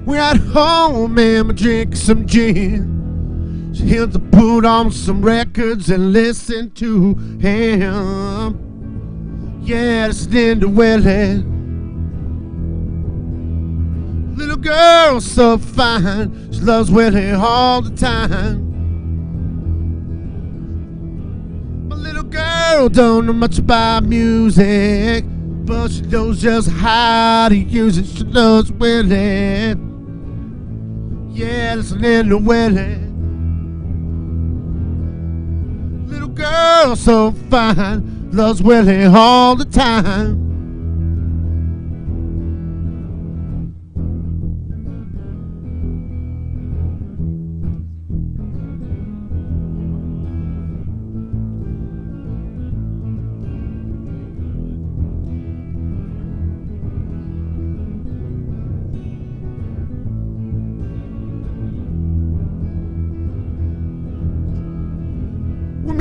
We're at home and we drink some gin. She hears to put on some records and listen to him. Yeah, listening to Willie. Little girl so fine, she loves Willie all the time. My little girl don't know much about music, but she knows just how to use it. She loves Willie. Yeah, listening to Willie. Little girl so fine, loves Willie all the time.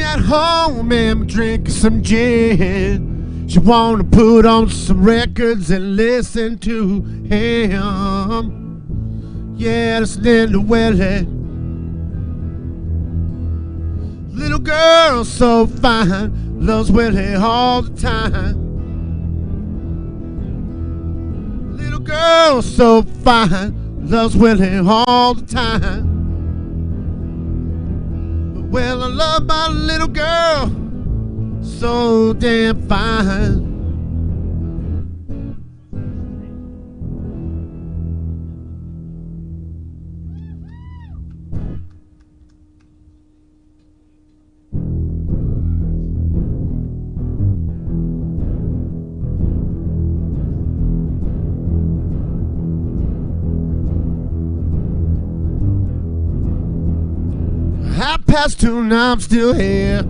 At home and drink some gin. She wanna put on some records and listen to him. Yeah, listening to Willie. Little girl so fine, loves Willie all the time. Little girl so fine, loves Willie all the time. Well, I love my little girl so damn fine. Past 2 and I'm still here.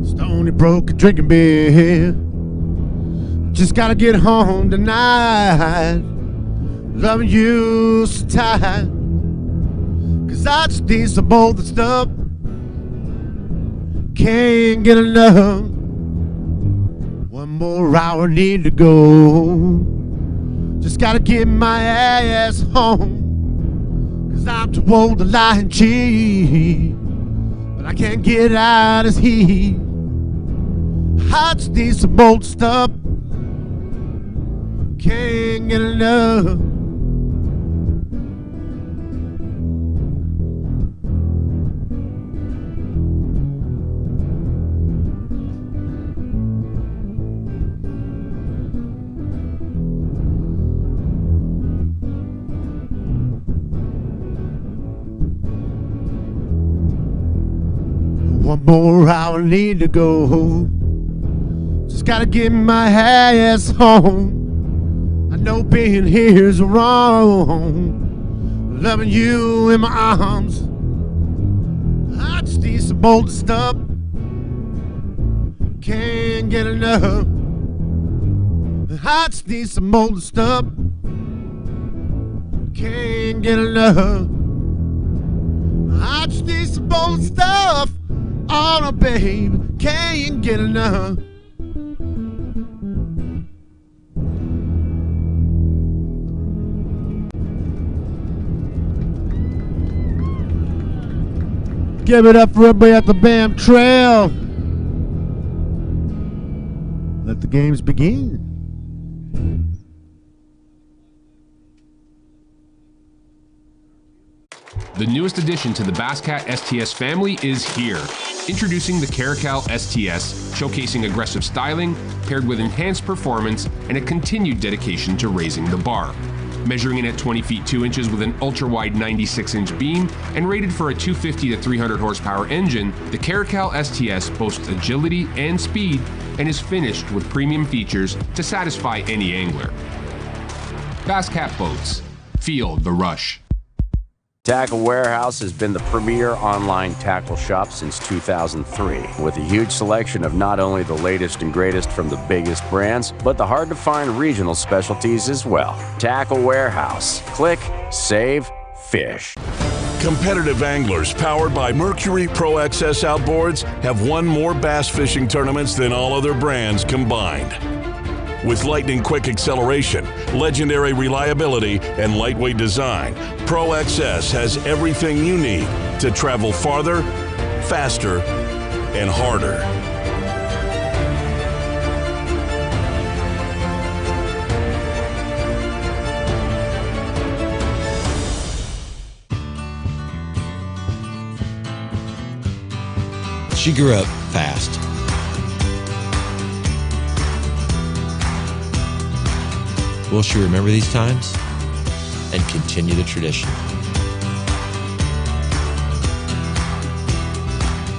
Stony broke drinking beer. Just gotta get home tonight. Loving you so tight. Cause I just need some more than stuff. Can't get enough. One more hour need to go. Just gotta get my ass home. I'm too old to lie and cheat, but I can't get out of heat. I just need some old stuff. Can't get enough. One more hour need to go. Just gotta get my ass home. I know being here's wrong. Loving you in my arms. I just need some old stuff. Can't get enough. I just need some old stuff. Can't get enough. I just need some old stuff. Oh no, babe, can't get enough. Give it up for everybody at the BAM Trail. Let the games begin. The newest addition to the Basscat STS family is here. Introducing the Caracal STS, showcasing aggressive styling, paired with enhanced performance and a continued dedication to raising the bar. Measuring in at 20 feet 2 inches with an ultra-wide 96-inch beam and rated for a 250 to 300 horsepower engine, the Caracal STS boasts agility and speed and is finished with premium features to satisfy any angler. Basscat Boats. Feel the rush. Tackle Warehouse has been the premier online tackle shop since 2003, with a huge selection of not only the latest and greatest from the biggest brands, but the hard-to-find regional specialties as well. Tackle Warehouse. Click, save, fish. Competitive anglers powered by Mercury Pro XS outboards have won more bass fishing tournaments than all other brands combined. With lightning-quick acceleration, legendary reliability, and lightweight design, Pro XS has everything you need to travel farther, faster, and harder. She grew up fast. Will she remember these times and continue the tradition?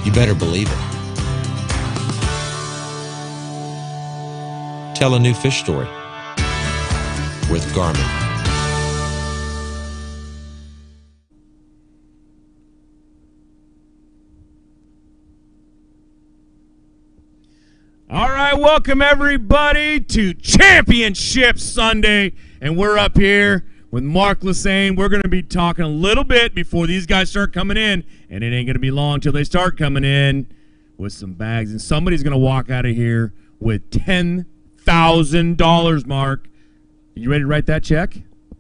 You better believe it. Tell a new fish story with Garmin. All right, welcome everybody to Championship Sunday, and we're up here with Mark Lassane. We're going to be talking a little bit before these guys start coming in, and it ain't going to be long till they start coming in with some bags, and somebody's going to walk out of here with $10,000, Mark. You ready to write that check?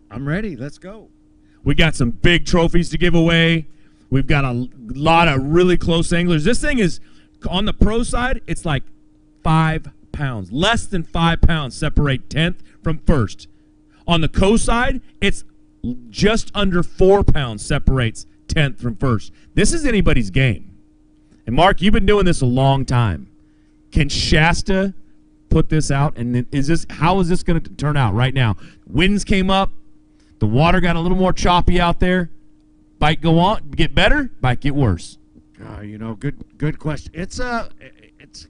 I'm ready. Let's go. We got some big trophies to give away. We've got a lot of really close anglers. This thing is, on the pro side, it's like 5 pounds. Less than 5 pounds separate 10th from first. On the co-side, it's just under 4 pounds separates 10th from first. This is anybody's game. And Mark, you've been doing this a long time. Can Shasta put this out? And how is this going to turn out right now? Winds came up. The water got a little more choppy out there. Bike go on, get better, bike get worse. Good question.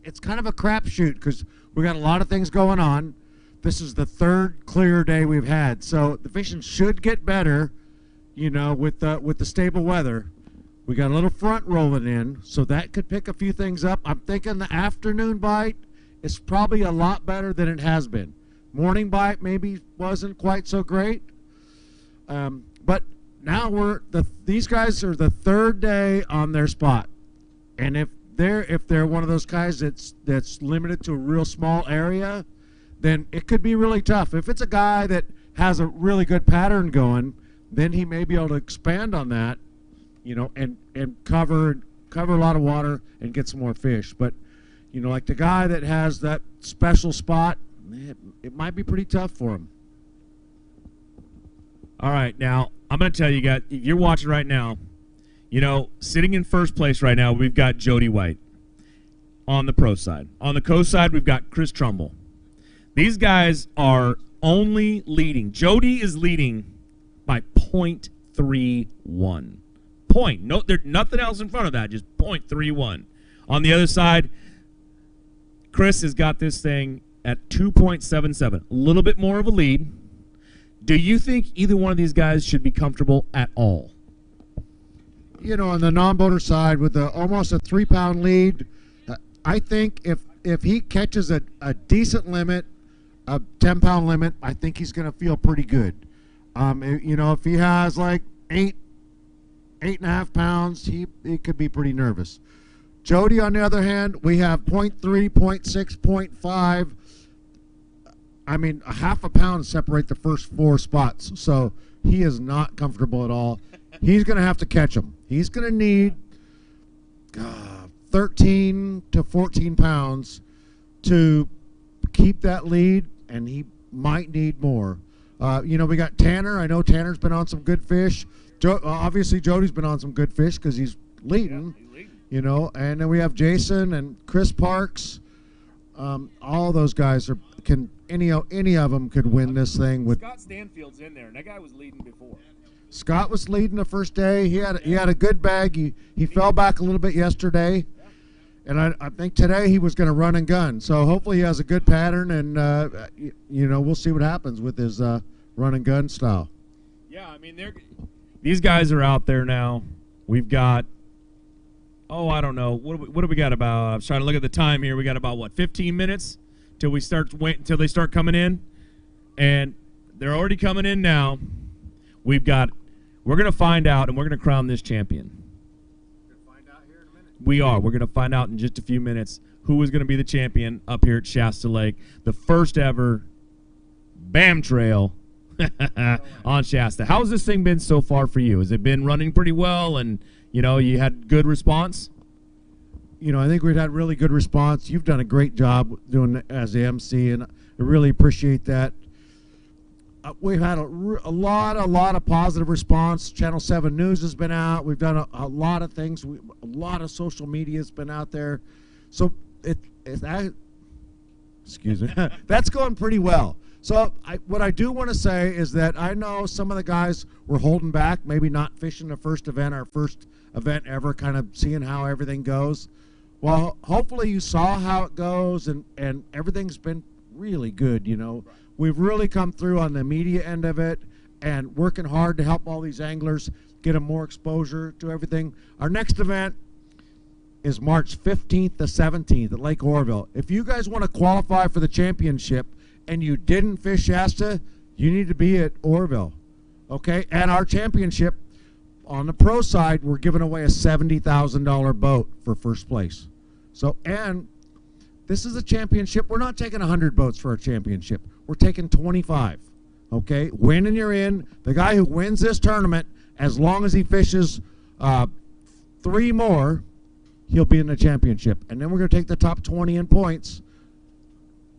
It's kind of a crapshoot because we got a lot of things going on. This is the third clear day we've had, so the fishing should get better. With the stable weather, we got a little front rolling in, so that could pick a few things up. I'm thinking the afternoon bite is probably a lot better than it has been. Morning bite maybe wasn't quite so great, but now these guys are the third day on their spot, and if they're one of those guys that's limited to a real small area, then it could be really tough. If it's a guy that has a really good pattern going, then he may be able to expand on that, and cover a lot of water and get some more fish. But like the guy that has that special spot, it might be pretty tough for him. All right, now I'm going to tell you guys, if you're watching right now, sitting in first place right now, we've got Jody White on the pro side. On the co side, we've got Chris Trumbull. These guys are only leading. Jody is leading by .31. No, there's nothing else in front of that, just .31. On the other side, Chris has got this thing at 2.77, a little bit more of a lead. Do you think either one of these guys should be comfortable at all? On the non-boater side with almost a 3-pound lead, I think if he catches a decent limit, a 10-pound limit, I think he's going to feel pretty good. If he has like 8.5 pounds, he could be pretty nervous. Jody, on the other hand, we have 0.3, 0.6, 0.5. I mean, a half a pound separate the first 4 spots, so he is not comfortable at all. He's going to have to catch them. He's going to need 13 to 14 pounds to keep that lead, and he might need more. We got Tanner. I know Tanner's been on some good fish. Obviously, Jody's been on some good fish because he's leading. Yeah, he's leading. And then we have Jason and Chris Parks. All those guys can any of them could win this thing. With Scott Stanfield's in there, and that guy was leading before. Scott was leading the first day. He had a good bag. He fell back a little bit yesterday, and I think today he was going to run and gun. So hopefully he has a good pattern, and we'll see what happens with his run and gun style. Yeah, I mean these guys are out there now. We've got I don't know what do we got about? I'm trying to look at the time here. We got about 15 minutes till they start coming in, and they're already coming in now. We're going to find out, and we're going to crown this champion. We're going to find out here in a minute. We are. We're going to find out in just a few minutes who is going to be the champion up here at Shasta Lake. The first ever BAM Trail on Shasta. How's this thing been so far for you? Has it been running pretty well and, you had good response? I think we've had really good response. You've done a great job doing it as the MC, and I really appreciate that. We've had a lot of positive response. Channel 7 News has been out. We've done a lot of things. A lot of social media has been out there. So excuse me, that's going pretty well. So what I do want to say is that I know some of the guys were holding back, maybe not fishing the first event, our first event ever, kind of seeing how everything goes. Well, hopefully you saw how it goes, and everything's been really good, We've really come through on the media end of it and working hard to help all these anglers get them more exposure to everything. Our next event is March 15th to 17th at Lake Orville. If you guys want to qualify for the championship and you didn't fish Shasta, you need to be at Orville, okay? And our championship, on the pro side, we're giving away a $70,000 boat for first place. So, and this is a championship. We're not taking 100 boats for our championship. We're taking 25, okay? Win and you're in. The guy who wins this tournament, as long as he fishes 3 more, he'll be in the championship. And then we're going to take the top 20 in points,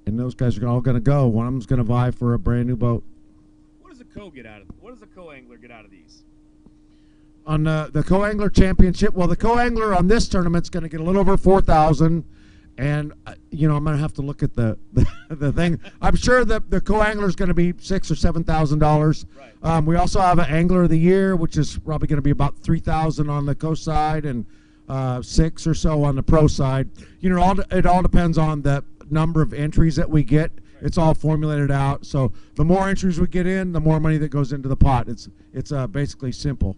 and those guys are all going to go. One of them's going to vie for a brand new boat. What does a co-angler get out of these? On the co-angler championship, well, the co-angler on this tournament's going to get a little over $4,000, and I'm going to have to look at the thing. I'm sure that the co-angler is going to be $6,000 or $7,000. Right. We also have an angler of the year, which is probably going to be about $3,000 on the co side and 6 or so on the pro side. It all depends on the number of entries that we get. It's all formulated out. So the more entries we get in, the more money that goes into the pot. It's basically simple.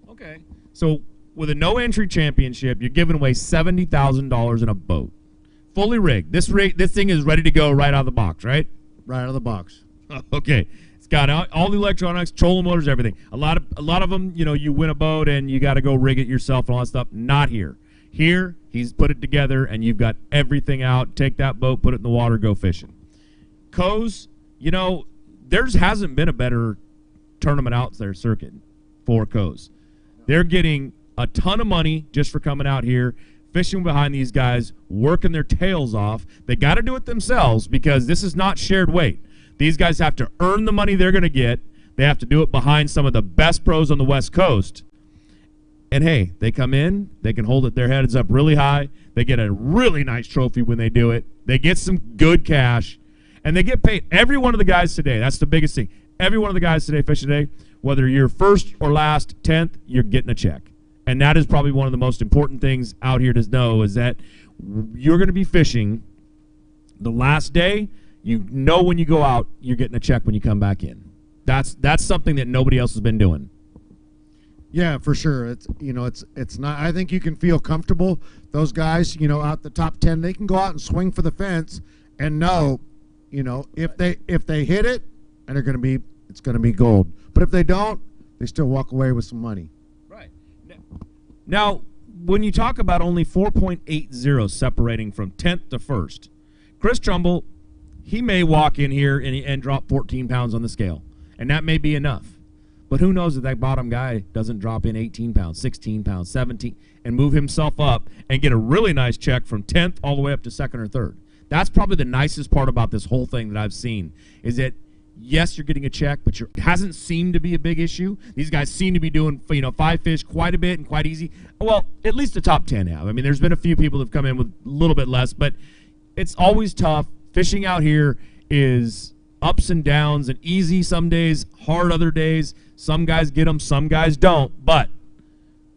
Okay. So with a no entry championship, you're giving away $70,000 in a boat, fully rigged. This thing is ready to go right out of the box, right? Right out of the box. Okay. It's got all the electronics, trolling motors, everything. A lot of them, you win a boat and you got to go rig it yourself and all that stuff. Not here. Here, he's put it together and you've got everything out. Take that boat, put it in the water, go fishing. Co's, there hasn't been a better tournament out there circuit for Co's. They're getting a ton of money just for coming out here, fishing behind these guys, working their tails off. They got to do it themselves because this is not shared weight. These guys have to earn the money they're going to get. They have to do it behind some of the best pros on the West Coast. And, hey, they come in. They can hold their heads up really high. They get a really nice trophy when they do it. They get some good cash. And they get paid. Every one of the guys today, that's the biggest thing. Every one of the guys today fishing today, whether you're first or last, 10th, you're getting a check. And that is probably one of the most important things out here to know is that you're going to be fishing the last day. When you go out, you're getting a check when you come back in. That's something that nobody else has been doing. Yeah, for sure. It's not. I think you can feel comfortable. Those guys, out the top 10, they can go out and swing for the fence and know, if they hit it, and it's going to be gold. But if they don't, they still walk away with some money. Right. Now, when you talk about only 4.80 separating from 10th to 1st, Chris Trumbull, he may walk in here and drop 14 pounds on the scale, and that may be enough. But who knows if that bottom guy doesn't drop in 18 pounds, 16 pounds, 17, and move himself up and get a really nice check from 10th all the way up to 2nd or 3rd. That's probably the nicest part about this whole thing that I've seen is that, yes, you're getting a check, but it hasn't seemed to be a big issue. These guys seem to be doing 5 fish quite a bit and quite easy. Well, at least the top 10 have. I mean, there's been a few people that have come in with a little bit less, but it's always tough. Fishing out here is ups and downs and easy some days, hard other days. Some guys get them, some guys don't. But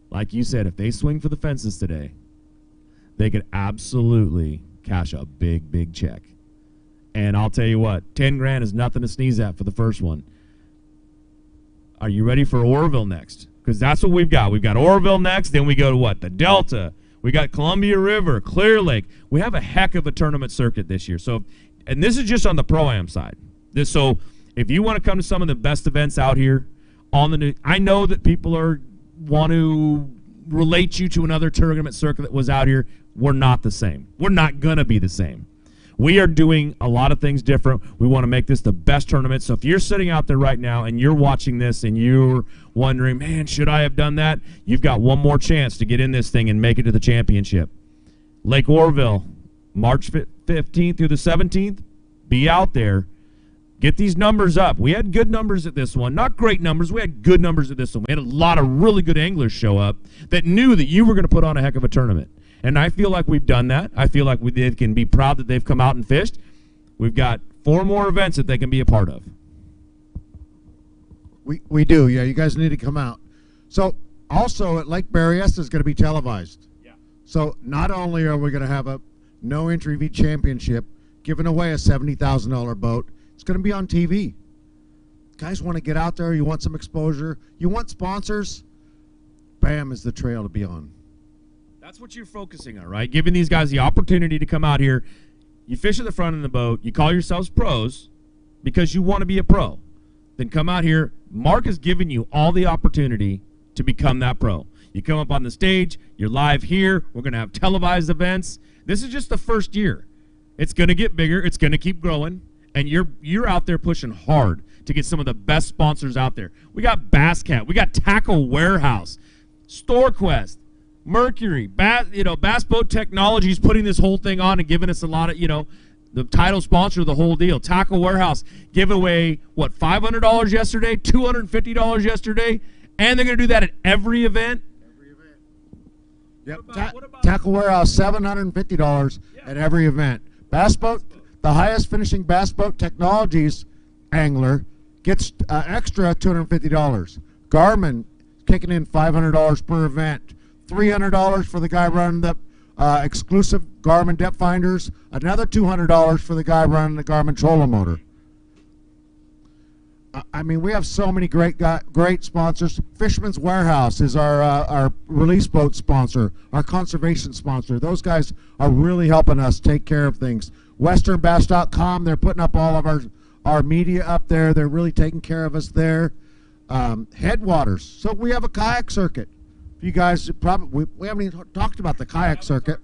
like you said, if they swing for the fences today, they could absolutely cash a big, big check. And I'll tell you what, 10 grand is nothing to sneeze at for the first one. Are you ready for Orville next? Because that's what we've got. We've got Orville next, then we go to what? The Delta. We got Columbia River, Clear Lake. We have a heck of a tournament circuit this year. So, and this is just on the Pro-Am side. So if you want to come to some of the best events out here, I know that people want to relate you to another tournament circuit that was out here. We're not the same. We're not going to be the same. We are doing a lot of things different. We want to make this the best tournament. So if you're sitting out there right now and you're watching this and you're wondering, man, should I have done that? You've got one more chance to get in this thing and make it to the championship. Lake Orville, March 15th through the 17th. Be out there. Get these numbers up. We had good numbers at this one. Not great numbers. We had good numbers at this one. We had a lot of really good anglers show up that knew that you were going to put on a heck of a tournament. And I feel like we've done that. I feel like they can be proud that they've come out and fished. We've got 4 more events that they can be a part of. We do. Yeah, you guys need to come out. So also at Lake Berryessa is going to be televised. Yeah. So not only are we going to have a no entry fee championship, giving away a $70,000 boat, it's going to be on TV. Guys want to get out there. You want some exposure. You want sponsors. BAM is the trail to be on. That's what you're focusing on, right? Giving these guys the opportunity to come out here. You fish at the front of the boat. You call yourselves pros because you want to be a pro. Then come out here. Mark has given you all the opportunity to become that pro. You come up on the stage. You're live here. We're going to have televised events. This is just the first year. It's going to get bigger. It's going to keep growing. And you're out there pushing hard to get some of the best sponsors out there. We got Bass Cat. We got Tackle Warehouse, StoreQuest, Mercury, Bass Boat Technologies putting this whole thing on and giving us a lot of, the title sponsor of the whole deal. Tackle Warehouse gave away, $500 yesterday, $250 yesterday, and they're going to do that at every event? Every event. Yep. Tackle Warehouse, $750 at every event. Bass Boat, the highest finishing Bass Boat Technologies angler gets extra $250. Garmin kicking in $500 per event. $300 for the guy running the exclusive Garmin depth finders. Another $200 for the guy running the Garmin trolling motor. I mean, we have so many great sponsors. Fisherman's Warehouse is our release boat sponsor, our conservation sponsor. Those guys are really helping us take care of things. WesternBass.com, they're putting up all of our media up there. They're really taking care of us there. Headwaters. So we have a kayak circuit. You guys probably, we haven't even talked about the kayak circuit.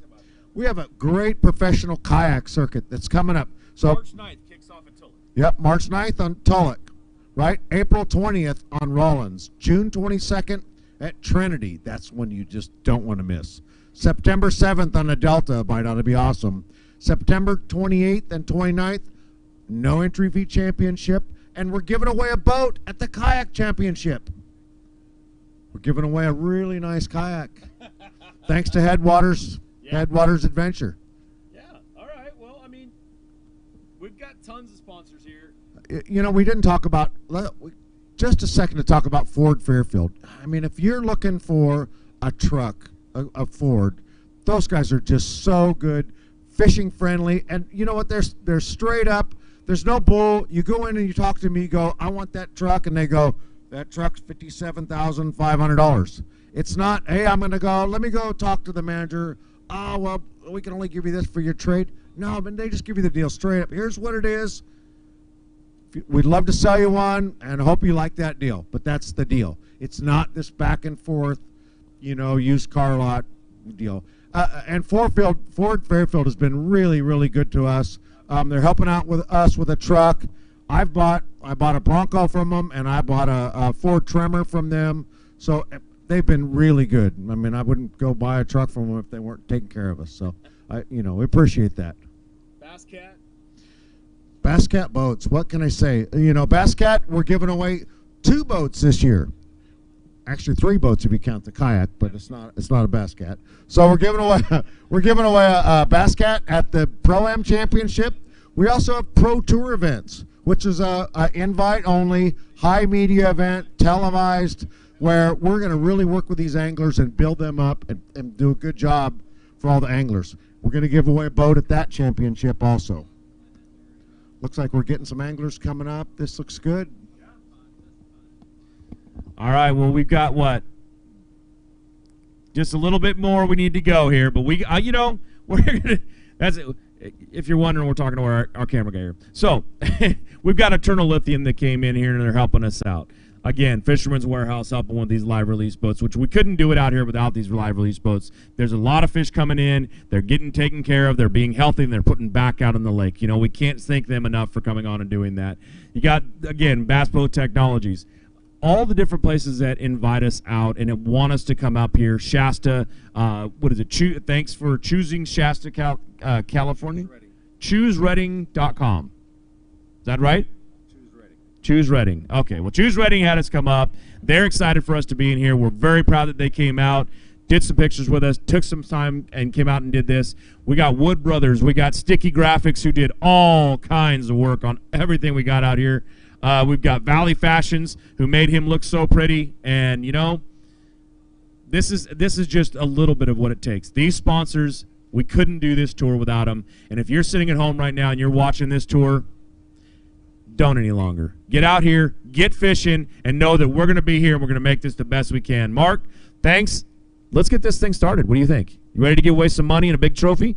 We have a great professional kayak circuit that's coming up. So March 9th kicks off at Tulloch. Yep, March 9th on Tulloch, right? April 20th on Rollins. June 22nd at Trinity. That's one you just don't want to miss. September 7th on the Delta. Might ought to be awesome. September 28th and 29th, no entry fee championship. And we're giving away a boat at the kayak championship. We're giving away a really nice kayak. Thanks to Headwaters, Headwaters Adventure. Yeah, all right. Well, I mean, we've got tons of sponsors here. We didn't talk about, just a second to talk about Ford Fairfield. I mean, if you're looking for a truck, a Ford, those guys are just so good, fishing friendly, and you know what? They're straight up. There's no bull. You go in and you talk to me, you go, I want that truck, and they go, that truck's $57,500. It's not, hey, I'm going to go, let me go talk to the manager. Oh, well, we can only give you this for your trade. No, but they just give you the deal straight up. Here's what it is. We'd love to sell you one and hope you like that deal, but that's the deal. It's not this back and forth, used car lot deal. And Ford Fairfield has been really, really good to us. They're helping out with us with a truck. I bought a Bronco from them, and I bought a Ford Tremor from them. So they've been really good. I mean, I wouldn't go buy a truck from them if they weren't taking care of us. So, we appreciate that. Bass Cat boats. What can I say? Bass Cat, we're giving away 2 boats this year. Actually, 3 boats if you count the kayak, but it's not a Bass Cat. So we're giving away a Bass Cat at the Pro-Am Championship. We also have Pro Tour events, which is a invite-only, high media event, televised, where we're going to really work with these anglers and build them up and do a good job for all the anglers. We're going to give away a boat at that championship also. Looks like we're getting some anglers coming up. This looks good. All right, well, we've got just a little bit more we need to go here, but we're gonna, that's it. If you're wondering, we're talking to our camera guy here. So we've got Eternal Lithium that came in here and they're helping us out. Again, Fisherman's Warehouse helping with these live release boats, which we couldn't do it out here without these live release boats. There's a lot of fish coming in. They're getting taken care of. They're being healthy, and they're putting back out in the lake. You know, we can't thank them enough for coming on and doing that. You got, again, Bass Boat Technologies. All the different places that invite us out and want us to come up here. Shasta, what is it? Thanks for choosing Shasta, California. ChooseRedding.com. Is that right? Choose Redding. Okay, well, Choose Redding had us come up. They're excited for us to be in here. We're very proud that they came out, did some pictures with us, took some time, and came out and did this. We got Wood Brothers. We got Sticky Graphics, who did all kinds of work on everything we got out here. We've got Valley Fashions, who made him look so pretty. And, you know, this is just a little bit of what it takes. These sponsors, we couldn't do this tour without them. And if you're sitting at home right now and you're watching this tour, don't any longer. Get out here, get fishing, and know that we're going to be here and we're going to make this the best we can. Mark, thanks. Let's get this thing started. What do you think? You ready to give away some money and a big trophy?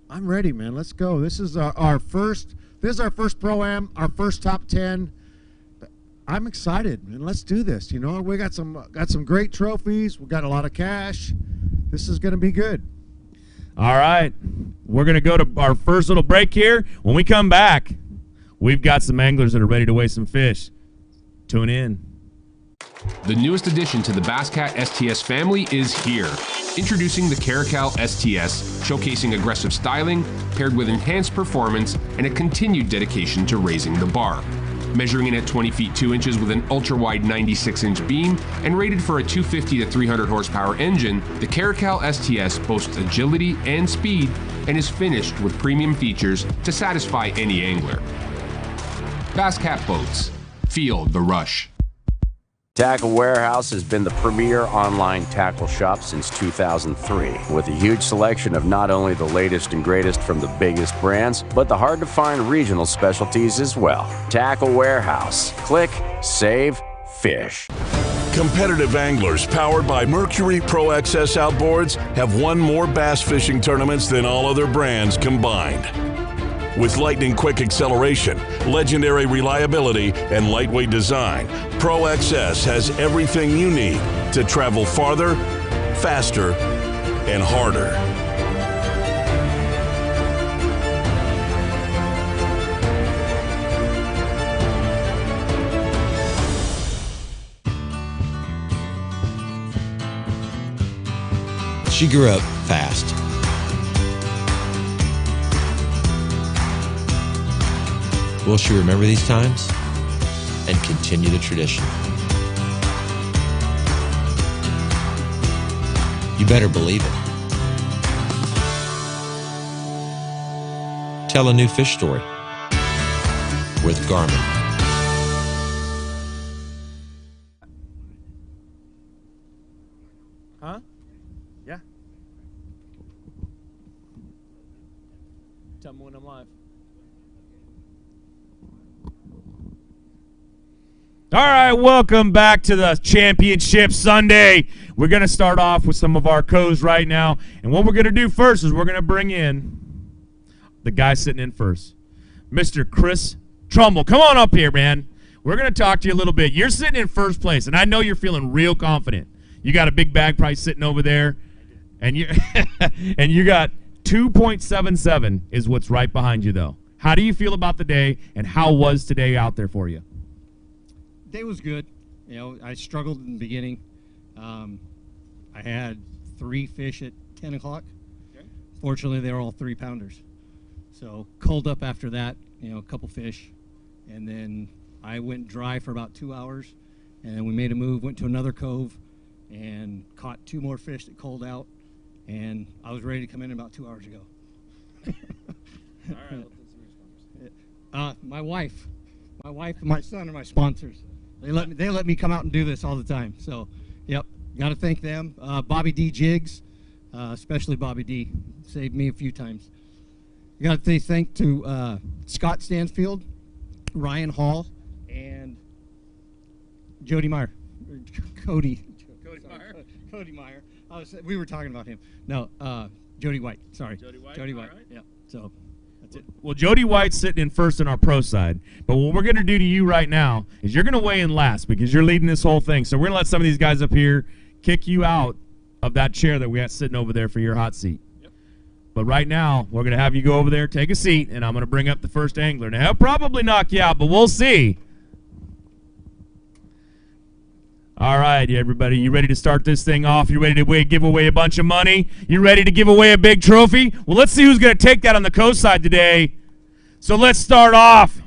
I'm ready, man. Let's go. This is our first Pro-Am, our first top 10. I'm excited, man. Let's do this. You know, we got some great trophies. We got a lot of cash. This is going to be good. All right. We're going to go to our first little break here. When we come back, we've got some anglers that are ready to weigh some fish. Tune in. The newest addition to the Basscat STS family is here. Introducing the Caracal STS, showcasing aggressive styling, paired with enhanced performance and a continued dedication to raising the bar. Measuring in at 20 feet 2 inches with an ultra-wide 96-inch beam and rated for a 250 to 300 horsepower engine, the Caracal STS boasts agility and speed and is finished with premium features to satisfy any angler. Basscat Boats. Feel the rush. Tackle Warehouse has been the premier online tackle shop since 2003, with a huge selection of not only the latest and greatest from the biggest brands, but the hard-to-find regional specialties as well. Tackle Warehouse. Click, save, fish. Competitive anglers powered by Mercury Pro XS outboards have won more bass fishing tournaments than all other brands combined. With lightning-quick acceleration, legendary reliability, and lightweight design, Pro XS has everything you need to travel farther, faster, and harder. She grew up fast. Will she remember these times and continue the tradition? You better believe it. Tell a new fish story with Garmin. Huh? Yeah. Tell me when I'm live. All right, welcome back to the Championship Sunday. We're going to start off with some of our codes right now. And what we're going to do first is we're going to bring in the guy sitting in first, Mr. Chris Trumbull. Come on up here, man. We're going to talk to you a little bit. You're sitting in first place, and I know you're feeling real confident. You got a big bag price sitting over there, and you and you got 2.77 is what's right behind you, though. How do you feel about the day, and how was today out there for you? Day was good. You know, I struggled in the beginning. I had 3 fish at 10 o'clock. Okay. Fortunately, they were all 3-pounders. So cold up after that, you know, a couple fish. And then I went dry for about 2 hours. And then we made a move, went to another cove, and caught 2 more fish that cold out. And I was ready to come in about 2 hours ago. All right, let's do some responders. My wife and my son are my sponsors. They let me come out and do this all the time. So, yep, got to thank them. Bobby D Jigs, especially Bobby D, saved me a few times. You got to say thank to Scott Stansfield, Ryan Hall, and Cody Meyer. Cody Meyer. We were talking about him. No, Jody White. Sorry. Jody White. Jody White. Right. Yeah. So Well, Jody White's sitting in first on our pro side. But what we're going to do to you right now is you're going to weigh in last because you're leading this whole thing. So we're going to let some of these guys up here kick you out of that chair that we got sitting over there for your hot seat. Yep. But right now, we're going to have you go over there, take a seat, and I'm going to bring up the first angler. Now, he'll probably knock you out, but we'll see. All right, everybody, you ready to start this thing off? You ready to give away a bunch of money? You ready to give away a big trophy? Well, let's see who's going to take that on the coast side today. So let's start off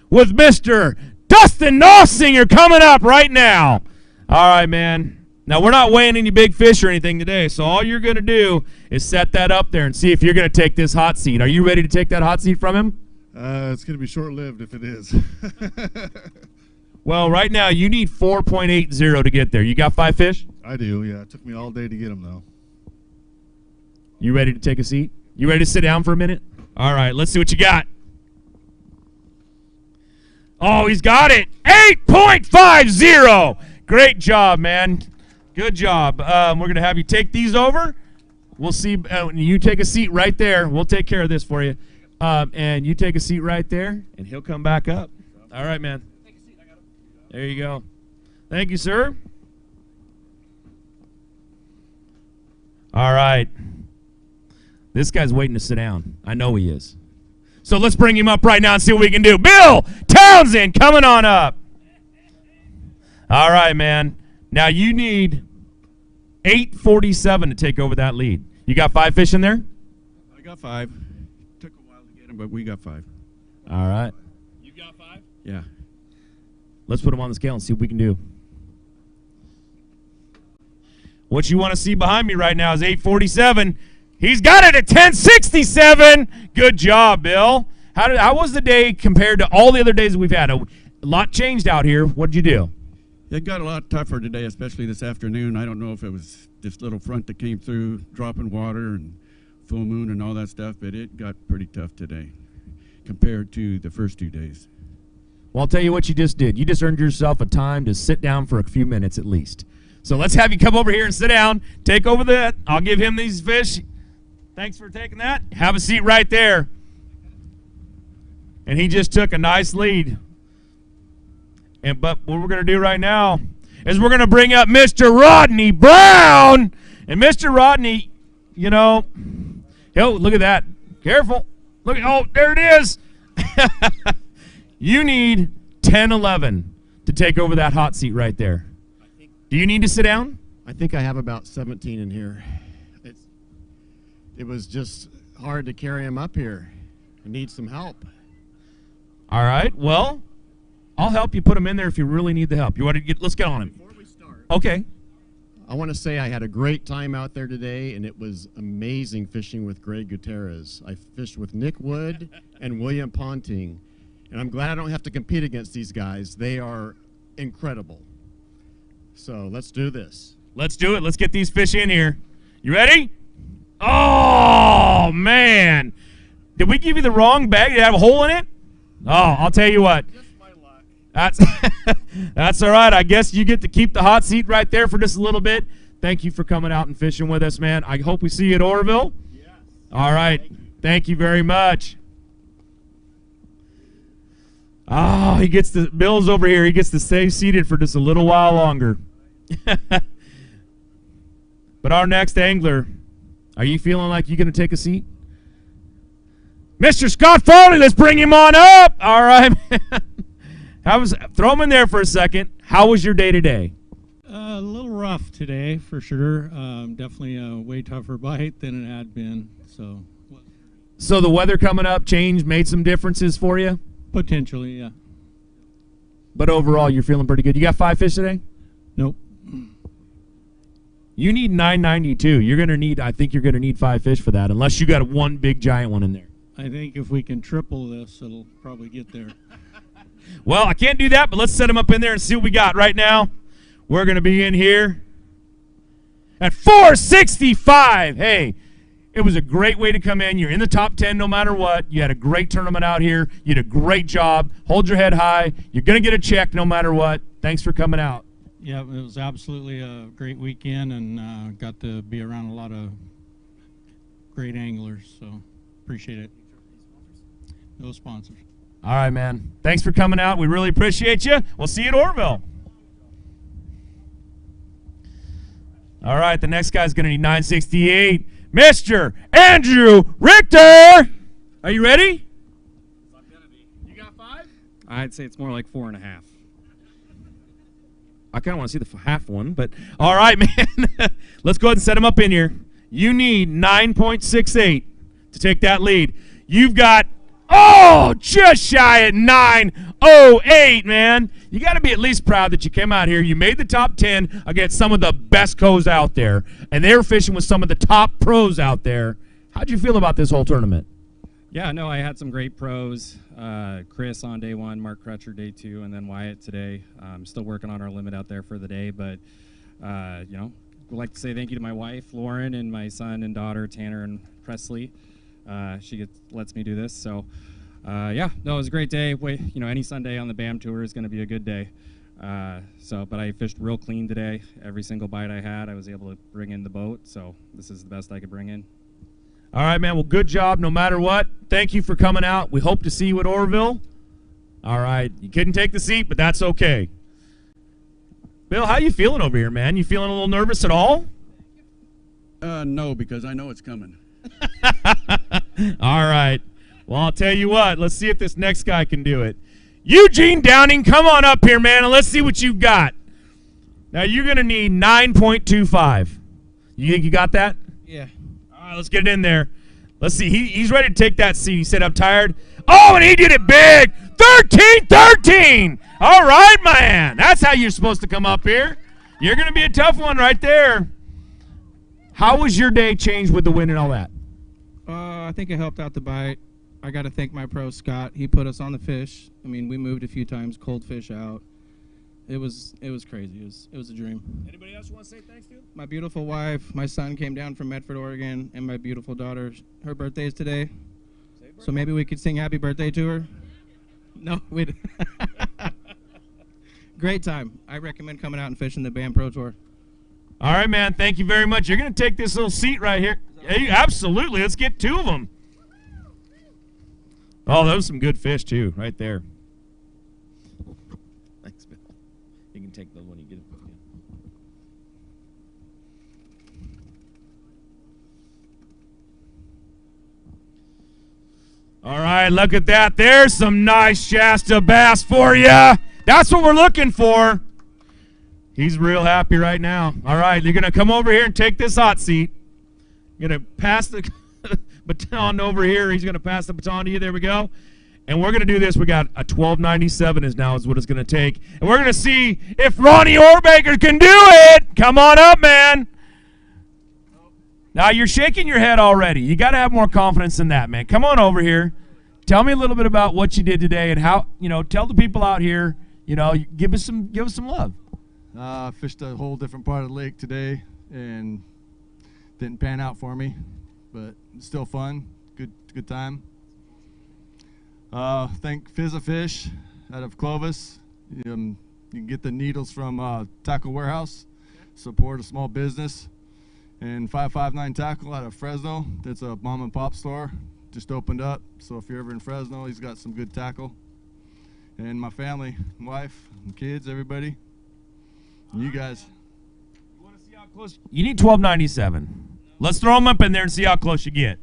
with Mr. Dustin Nossinger coming up right now. All right, man. Now, we're not weighing any big fish or anything today, so all you're going to do is set that up there and see if you're going to take this hot seat. Are you ready to take that hot seat from him? It's going to be short-lived if it is. Well, right now, you need 4.80 to get there. You got 5 fish? I do, yeah. It took me all day to get them, though. You ready to take a seat? You ready to sit down for a minute? All right, let's see what you got. Oh, he's got it. 8.50. Great job, man. Good job. We're going to have you take these over. We'll see. You take a seat right there. We'll take care of this for you. And you take a seat right there, and he'll come back up. All right, man. There you go. Thank you, sir. All right. This guy's waiting to sit down. I know he is. So let's bring him up right now and see what we can do. Bill Townsend coming on up. All right, man. Now you need 8:47 to take over that lead. You got 5 fish in there? I got 5. Took a while to get them, but we got 5. All right. You got 5? Yeah. Let's put them on the scale and see what we can do. What you want to see behind me right now is 8:47. He's got it at 10:67. Good job, Bill. How was the day compared to all the other days we've had? A lot changed out here. What did you do? It got a lot tougher today, especially this afternoon. I don't know if it was this little front that came through, dropping water and full moon and all that stuff, but it got pretty tough today compared to the first 2 days. Well, I'll tell you what you just did. You just earned yourself a time to sit down for a few minutes at least. So let's have you come over here and sit down. Take over that. I'll give him these fish. Thanks for taking that. Have a seat right there. And he just took a nice lead. But what we're going to do right now is we're going to bring up Mr. Rodney Brown. And Mr. Rodney, you know, look at that. Careful. Look, oh, there it is. You need 10-11 to take over that hot seat right there. Do you need to sit down? I think I have about 17 in here. It was just hard to carry him up here. I need some help. All right. Well, I'll help you put him in there if you really need the help. You want to get? Let's get on him. Before we start, okay. I want to say I had a great time out there today, and it was amazing fishing with Greg Gutierrez. I fished with Nick Wood and William Ponting, and I'm glad I don't have to compete against these guys. They are incredible. So let's do this. Let's do it. Let's get these fish in here. You ready? Oh, man. Did we give you the wrong bag? Did it have a hole in it? Oh, I'll tell you what. Just my luck. That's all right. I guess you get to keep the hot seat right there for just a little bit. Thank you for coming out and fishing with us, man. I hope we see you at Oroville. Yes. All right. Thank you very much. Oh, Bill's over here. He gets to stay seated for just a little while longer. But our next angler, are you feeling like you're going to take a seat? Mr. Scott Foley, let's bring him on up. All right, man. Throw him in there for a second. How was your day today? A little rough today, for sure. Definitely a way tougher bite than it had been. So the weather coming up made some differences for you? Potentially, yeah. But overall, you're feeling pretty good. You got 5 fish today? Nope. You need 992. I think you're gonna need 5 fish for that, unless you got one big giant one in there. I think if we can triple this, it'll probably get there. Well, I can't do that, but let's set them up in there and see what we got right now. We're gonna be in here at 465. Hey, it was a great way to come in. You're in the top 10 no matter what. You had a great tournament out here. You did a great job. Hold your head high. You're gonna get a check no matter what. Thanks for coming out. Yeah, it was absolutely a great weekend, and got to be around a lot of great anglers, so appreciate it. No sponsors. All right, man. Thanks for coming out. We really appreciate you. We'll see you at Orville. All right, the next guy's going to need 968. Mr. Andrew Richter. Are you ready? I'm going to be. You got 5? I'd say it's more like 4.5. I kind of want to see the half one, but all right, man. Let's go ahead and set him up in here. You need 9.68 to take that lead. You've got, just shy at 9.08, man. You got to be at least proud that you came out here. You made the top 10 against some of the best co's out there, and they were fishing with some of the top pros out there. How'd you feel about this whole tournament? Yeah, no, I had some great pros. Chris on day 1, Mark Crutcher day 2, and then Wyatt today. I'm still working on our limit out there for the day, but, I'd like to say thank you to my wife, Lauren, and my son and daughter, Tanner and Presley. She lets me do this, so, it was a great day. Any Sunday on the BAM Tour is going to be a good day. But I fished real clean today. Every single bite I had, I was able to bring in the boat, so this is the best I could bring in. All right, man. Well, good job no matter what. Thank you for coming out. We hope to see you at Orville. All right. You couldn't take the seat, but that's okay. Bill, how you feeling over here, man? You feeling a little nervous at all? No, because I know it's coming. All right. Well, I'll tell you what. Let's see if this next guy can do it. Eugene Downing, come on up here, man, and let's see what you've got. Now, you're going to need 9.25. You think you got that? Yeah. All right, let's get it in there. Let's see. He's ready to take that seat. He said, I'm tired. Oh, and he did it big. 13-13. All right, man. That's how you're supposed to come up here. You're going to be a tough one right there. How was your day changed with the wind and all that? I think it helped out the bite. I got to thank my pro, Scott. He put us on the fish. I mean, we moved a few times, cold fish out. It was crazy. It was a dream. Anybody else you want to say thanks to? My beautiful wife, my son came down from Medford, Oregon, and my beautiful daughter. Her birthday is today, so maybe we could sing happy birthday to her. No, we. Great time. I recommend coming out and fishing the BAM Pro Tour. All right, man. Thank you very much. You're going to take this little seat right here. Hey, absolutely. Let's get 2 of them. Oh, those are some good fish, too, right there. Thanks, Bill. You can take the one you get it. All right, look at that. There's some nice Shasta bass for you. That's what we're looking for. He's real happy right now. All right, you're going to come over here and take this hot seat. You're going to pass the baton over here. He's going to pass the baton to you. There we go. And we're going to do this. We got a 1297 is what it's going to take. And we're going to see if Ronnie Orbaker can do it. Come on up, man. Now, you're shaking your head already. You got to have more confidence than that, man. Come on over here. Tell me a little bit about what you did today and how, tell the people out here, give us some love. Fished a whole different part of the lake today and didn't pan out for me, but still fun. Good time. Thank Fizz Fish out of Clovis. You can get the needles from Tackle Warehouse. Support a small business. And 559 Tackle out of Fresno. That's a mom and pop store. Just opened up. So if you're ever in Fresno, he's got some good tackle. And my family, wife, and kids, everybody. And you guys. You want to see how close? You need 1297. Let's throw them up in there and see how close you get.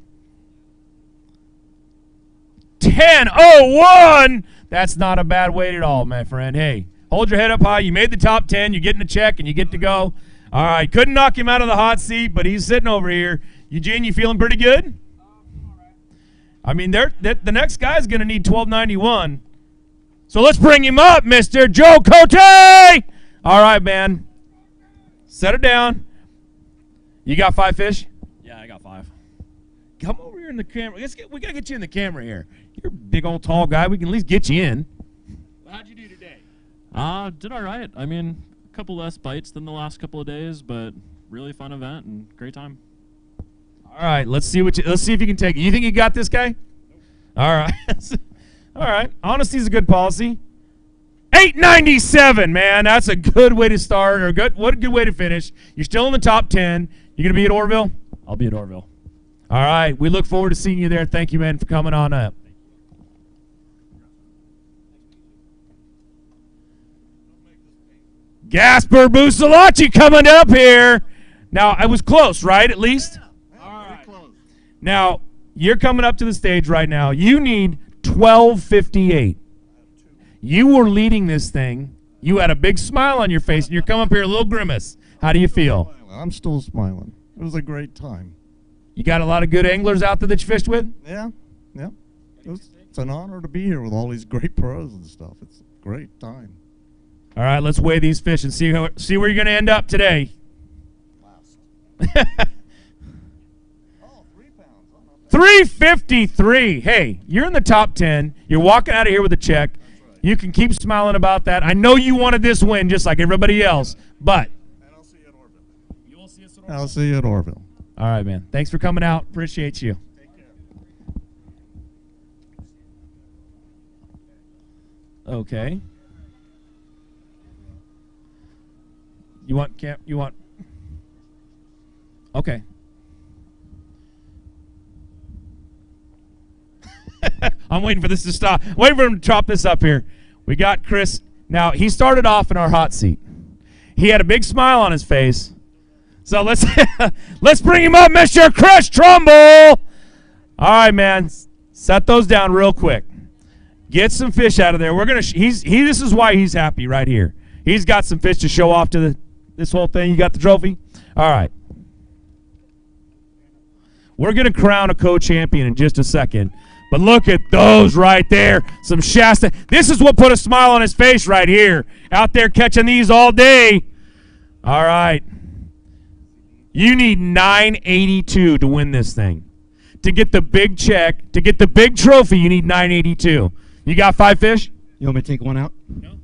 10:01. That's not a bad weight at all, my friend. Hey, hold your head up high. You made the top 10. You're getting a check, and you get to go. All right, couldn't knock him out of the hot seat, but he's sitting over here. Eugene, you feeling pretty good? All right. I mean, the next guy's going to need 1291. So let's bring him up, Mr. Joe Cote. All right, man. Set it down. You got 5 fish? Yeah, I got 5. Come over here in the camera. We got to get you in the camera here. You're a big old tall guy. We can at least get you in. Well, how'd you do today? Did all right. I mean, a couple less bites than the last couple of days, but really fun event and great time. All right, let's see if you can take it. You think you got this guy? Nope. All right. All right. Honesty is a good policy. 897, man. That's a good way to start, or what a good way to finish. You're still in the top 10. You going to be at Orville? I'll be at Orville. All right. We look forward to seeing you there. Thank you, man, for coming on up. Gasper Bussolacci coming up here. Now, I was close, right, at least? All right. Now, you're coming up to the stage right now. You need 12:58. You were leading this thing. You had a big smile on your face, and you're coming up here a little grimace. How do you feel? I'm still smiling. It was a great time. You got a lot of good anglers out there that you fished with? Yeah. It's an honor to be here with all these great pros and stuff. It's a great time. All right, let's weigh these fish and see where you're going to end up today. 353. Hey, you're in the top 10. You're walking out of here with a check. Right. You can keep smiling about that. I know you wanted this win just like everybody else, but. And I'll see you at Orville. You will see us at Orville? I'll see you at Orville. All right, man. Thanks for coming out. Appreciate you. Take care. Okay. You want. Okay. I'm waiting for this to stop. Waiting for him to chop this up here. We got Chris. Now, he started off in our hot seat. He had a big smile on his face. So let's bring him up, Mr. Chris Trumbull. All right, man. Set those down real quick. Get some fish out of there. We're gonna. This is why he's happy right here. He's got some fish to show off to this whole thing. You got the trophy? All right. We're going to crown a co-champion in just a second. But look at those right there. Some Shasta. This is what put a smile on his face right here. Out there catching these all day. All right. You need 982 to win this thing. To get the big check, to get the big trophy, you need 982. You got 5 fish? You want me to take one out? No.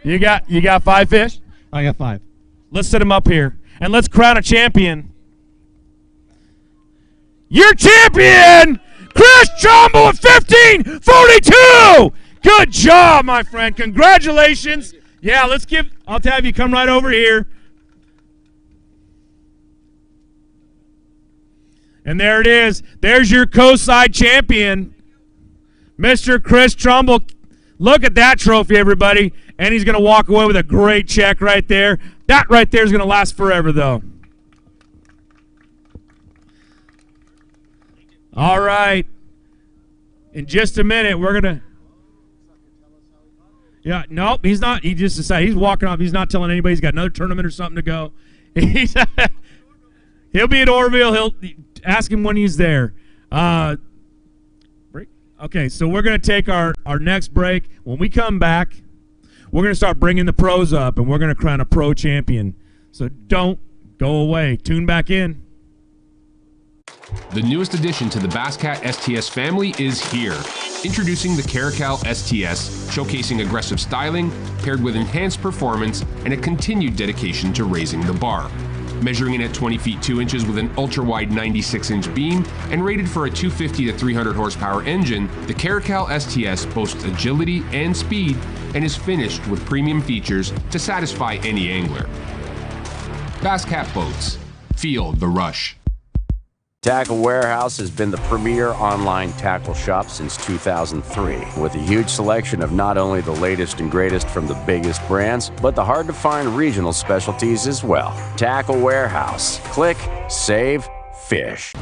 You got 5 fish? I got 5. Let's set him up here. And let's crown a champion. Your champion, Chris Trumbull at 1542. Good job, my friend. Congratulations. Yeah, I'll have you come right over here. And there it is. There's your co-side champion, Mr. Chris Trumbull. Look at that trophy, everybody. And he's going to walk away with a great check right there. That right there is going to last forever, though. All right. In just a minute, we're going to... Yeah, nope, he's not. He just decided he's walking off. He's not telling anybody he's got another tournament or something to go. He'll be at Orville. He'll ask him when he's there. Break. Okay, so we're going to take our next break. When we come back, we're going to start bringing the pros up, and we're going to crown a pro champion. So don't go away. Tune back in. The newest addition to the Basscat STS family is here. Introducing the Caracal STS, showcasing aggressive styling, paired with enhanced performance and a continued dedication to raising the bar. Measuring in at 20 feet 2 inches with an ultra-wide 96-inch beam and rated for a 250 to 300 horsepower engine, the Caracal STS boasts agility and speed and is finished with premium features to satisfy any angler. Basscat Boats. Feel the rush. Tackle Warehouse has been the premier online tackle shop since 2003, with a huge selection of not only the latest and greatest from the biggest brands, but the hard-to-find regional specialties as well. Tackle Warehouse. Click, save, fish.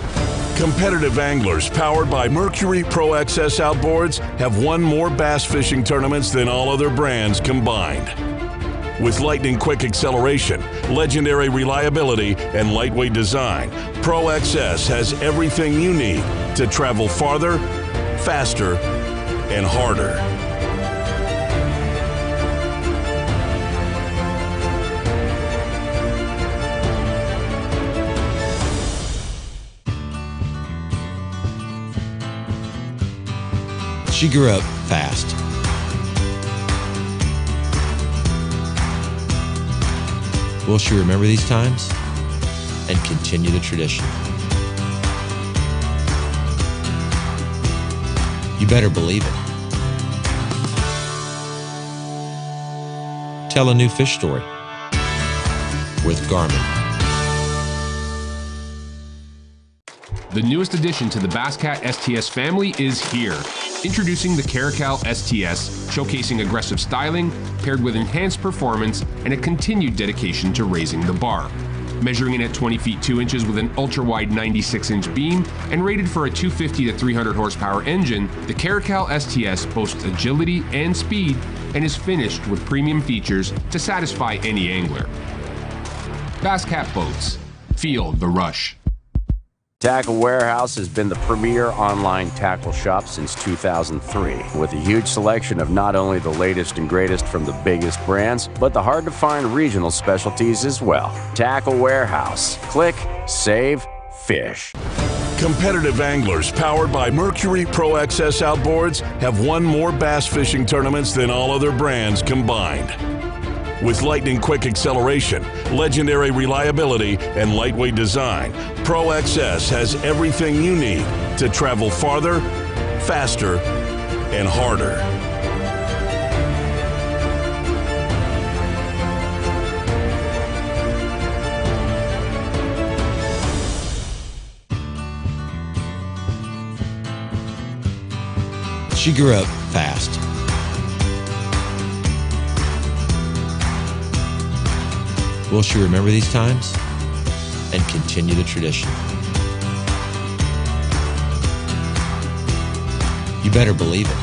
Competitive anglers powered by Mercury Pro XS outboards have won more bass fishing tournaments than all other brands combined. With lightning-quick acceleration, legendary reliability, and lightweight design, Pro XS has everything you need to travel farther, faster, and harder. She grew up fast. Will she remember these times and continue the tradition? You better believe it. Tell a new fish story with Garmin. The newest addition to the Basscat STS family is here. Introducing the Caracal STS, showcasing aggressive styling paired with enhanced performance and a continued dedication to raising the bar. Measuring in at 20 feet 2 inches with an ultra-wide 96-inch beam and rated for a 250 to 300 horsepower engine, the Caracal STS boasts agility and speed and is finished with premium features to satisfy any angler. Basscat Boats. Feel the rush. Tackle Warehouse has been the premier online tackle shop since 2003, with a huge selection of not only the latest and greatest from the biggest brands, but the hard-to-find regional specialties as well. Tackle Warehouse. Click, save, fish. Competitive anglers powered by Mercury Pro XS outboards have won more bass fishing tournaments than all other brands combined. With lightning-quick acceleration, legendary reliability, and lightweight design, Pro XS has everything you need to travel farther, faster, and harder. She grew up fast. Will she remember these times and continue the tradition? You better believe it.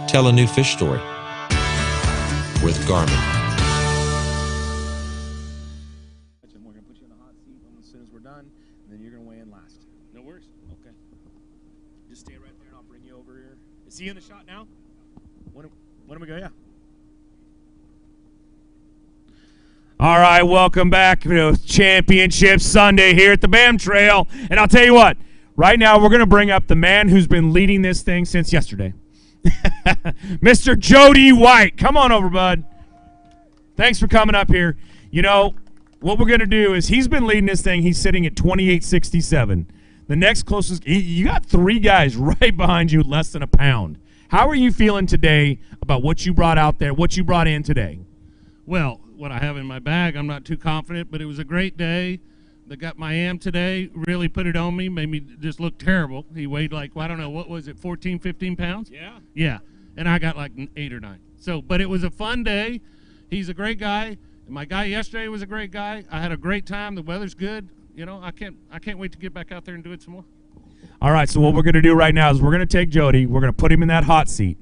Tell a new fish story with Garmin. We're going to put you in the hot seat as soon as we're done, and then you're going to weigh in last. No worries. Okay. Just stay right there, and I'll bring you over here. Is he in the shot now? When do we go? Yeah. All right, welcome back to Championship Sunday here at the BAM Trail. And I'll tell you what, right now we're going to bring up the man who's been leading this thing since yesterday. Mr. Jody White. Come on over, bud. Thanks for coming up here. You know, what we're going to do is he's been leading this thing. He's sitting at 28.67. The next closest, you got three guys right behind you, less than a pound. How are you feeling today about what you brought out there, what you brought in today? Well, what I have in my bag, I'm not too confident, but it was a great day. The guy my am today really put it on me, made me just look terrible. He weighed like, well, I don't know, what was it, 14, 15 pounds? Yeah. Yeah, and I got like 8 or 9. So, but it was a fun day. He's a great guy. My guy yesterday was a great guy. I had a great time. The weather's good. You know, I can't wait to get back out there and do it some more. All right, so what we're going to do right now is we're going to take Jody. We're going to put him in that hot seat.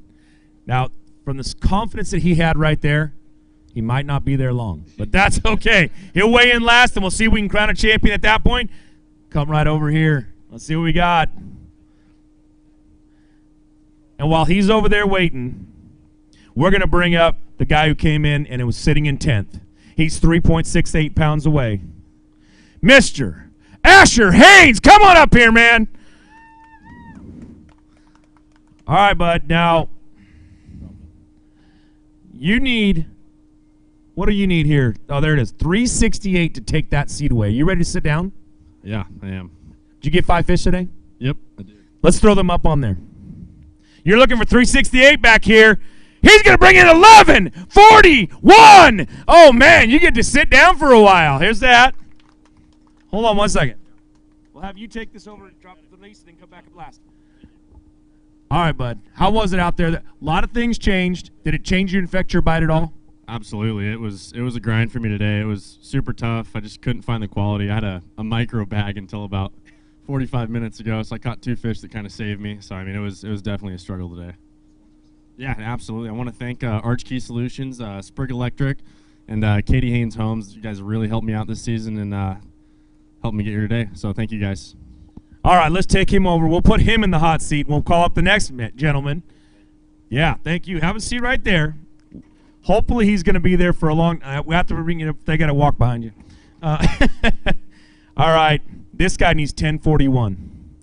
Now, from the confidence that he had right there, he might not be there long, but that's okay. He'll weigh in last, and we'll see if we can crown a champion at that point. Come right over here. Let's see what we got. And while he's over there waiting, we're going to bring up the guy who came in and it was sitting in 10th. He's 3.68 pounds away. Mr. Asher Haynes, come on up here, man. All right, bud. Now, you need... What do you need here? Oh, there it is. 368 to take that seat away. You ready to sit down? Yeah, I am. Did you get 5 fish today? Yep, I did. Let's throw them up on there. You're looking for 368 back here. He's going to bring in 1141. Oh, man, you get to sit down for a while. Here's that. Hold on 1 second. We'll have you take this over, drop the release, and then come back and blast. All right, bud. How was it out there? A lot of things changed. Did it change you and affect your bite at all? Absolutely. It was a grind for me today. It was super tough. I just couldn't find the quality. I had a micro bag until about 45 minutes ago, so I caught 2 fish that kind of saved me. So, I mean, it was definitely a struggle today. Yeah, absolutely. I want to thank Arch Key Solutions, Sprig Electric, and Katie Haynes Homes. You guys really helped me out this season and helped me get here today. So thank you guys. All right, let's take him over. We'll put him in the hot seat. We'll call up the next gentleman. Yeah, thank you. Have a seat right there. Hopefully he's going to be there for a long time. We have to bring you up. They got to walk behind you. All right, this guy needs 1041.